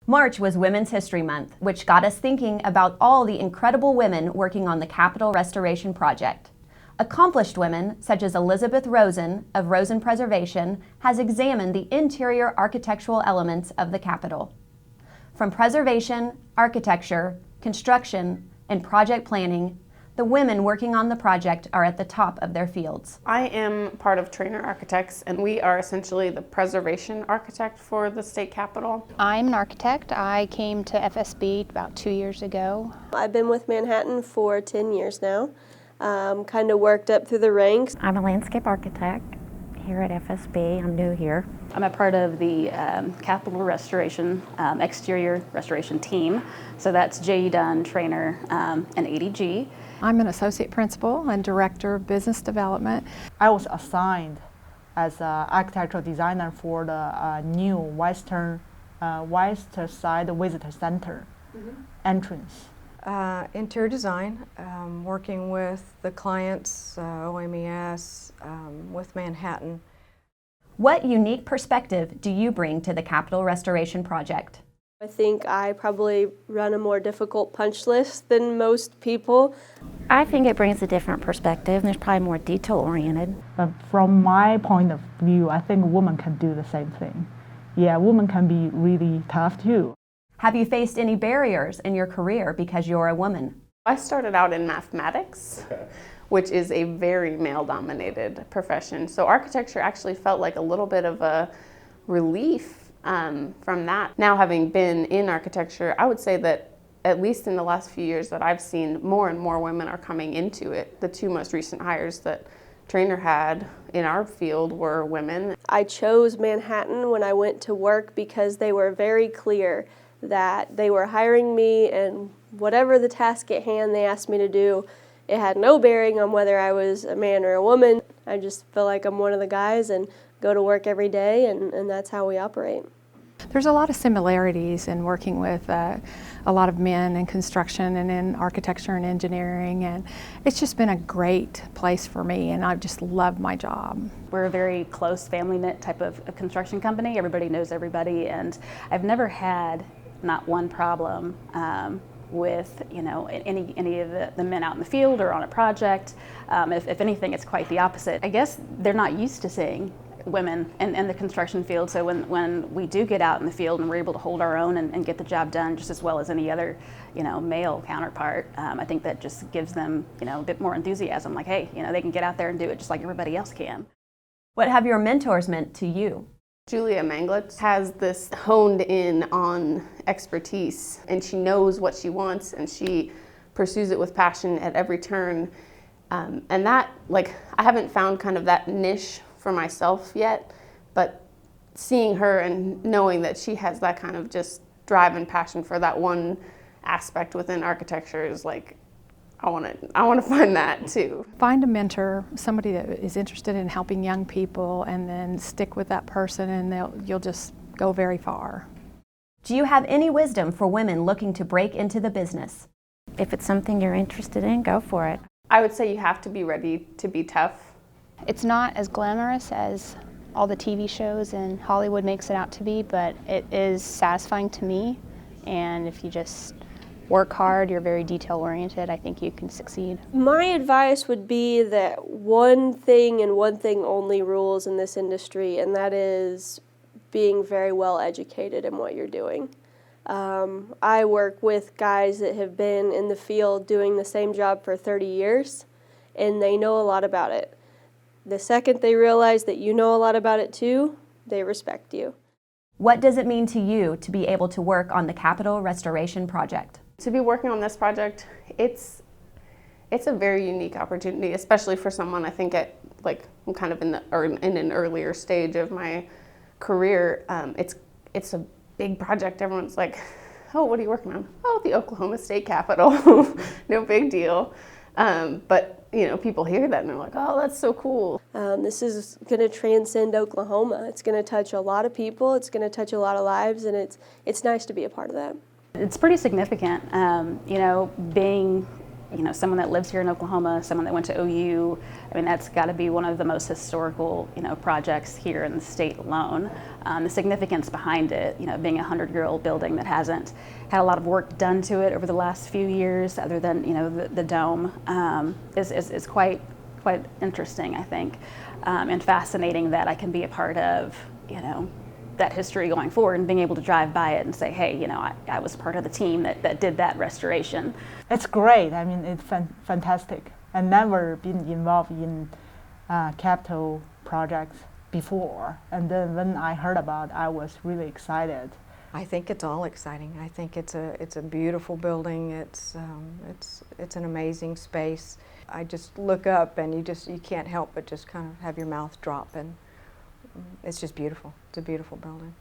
March was Women's History Month, which got us thinking about all the incredible women working on the Capitol Restoration Project. Accomplished women, such as Elizabeth Rosen of Rosen Preservation, has examined the interior architectural elements of the Capitol. From preservation, architecture, construction, and project planning, the women working on the project are at the top of their fields. I am part of Trainer Architects, and we are essentially the preservation architect for the state capitol. I'm an architect. I came to FSB about 2 years ago. I've been with Manhattan for 10 years now. Kind of worked up through the ranks. I'm a landscape architect here at FSB. I'm new here. I'm a part of the Capitol Restoration exterior restoration team. So that's J.E. Dunn, Trainer, and ADG. I'm an associate principal and director of business development. I was assigned as an architectural designer for the new west side visitor center entrance. Interior design, working with the clients, OMES, with Manhattan. What unique perspective do you bring to the Capitol Restoration Project? I think I probably run a more difficult punch list than most people. I think it brings a different perspective, and there's probably more detail-oriented. But from my point of view, I think women can do the same thing. Yeah, women can be really tough too. Have you faced any barriers in your career because you're a woman? I started out in mathematics, which is a very male-dominated profession. So architecture actually felt like a little bit of a relief from that. Now, having been in architecture, I would say that at least in the last few years that I've seen, more and more women are coming into it. The two most recent hires that Trainer had in our field were women. I chose Manhattan when I went to work because they were very clear that they were hiring me, and whatever the task at hand they asked me to do, it had no bearing on whether I was a man or a woman. I just feel like I'm one of the guys and go to work every day, and that's how we operate. There's a lot of similarities in working with a lot of men in construction and in architecture and engineering, and it's just been a great place for me, and I've just loved my job. We're a very close family-knit type of construction company. Everybody knows everybody, and I've never had not one problem with any of the men out in the field or on a project. If anything, it's quite the opposite. I guess they're not used to seeing women in the construction field, so when we do get out in the field and we're able to hold our own and get the job done just as well as any other male counterpart, I think that just gives them a bit more enthusiasm, like, hey, they can get out there and do it just like everybody else can. What have your mentors meant to you? Julia Manglitz has this honed in on expertise, and she knows what she wants, and she pursues it with passion at every turn. And that, I haven't found kind of that niche for myself yet, but seeing her and knowing that she has that kind of just drive and passion for that one aspect within architecture is like, I want to find that too. Find a mentor, somebody that is interested in helping young people, and then stick with that person, and you'll just go very far. Do you have any wisdom for women looking to break into the business? If it's something you're interested in, go for it. I would say you have to be ready to be tough. It's not as glamorous as all the TV shows and Hollywood makes it out to be, but it is satisfying to me, and if you just work hard, you're very detail-oriented, I think you can succeed. My advice would be that one thing and one thing only rules in this industry, and that is being very well educated in what you're doing. I work with guys that have been in the field doing the same job for 30 years, and they know a lot about it. The second they realize that you know a lot about it too, they respect you. What does it mean to you to be able to work on the Capitol Restoration Project? To be working on this project, it's a very unique opportunity, especially for someone I think I'm kind of in an earlier stage of my career. It's a big project. Everyone's like, oh, what are you working on? Oh, the Oklahoma State Capitol. No big deal. But people hear that and they're like, oh, that's so cool. This is going to transcend Oklahoma. It's going to touch a lot of people. It's going to touch a lot of lives, and it's nice to be a part of that. It's pretty significant, being you know, someone that lives here in Oklahoma, someone that went to OU, I mean, that's got to be one of the most historical, you know, projects here in the state alone. The significance behind it, you know, being a 100-year-old building that hasn't had a lot of work done to it over the last few years, other than, you know, the dome, is quite interesting, I think, and fascinating that I can be a part of, you know, that history going forward and being able to drive by it and say, hey, you know, I was part of the team that did that restoration. It's great. I mean, it's fantastic. I've never been involved in capital projects before, and then when I heard about it, I was really excited. I think it's all exciting. I think it's a beautiful building. It's an amazing space. I just look up and you can't help but just kind of have your mouth drop, and it's just beautiful. It's a beautiful building.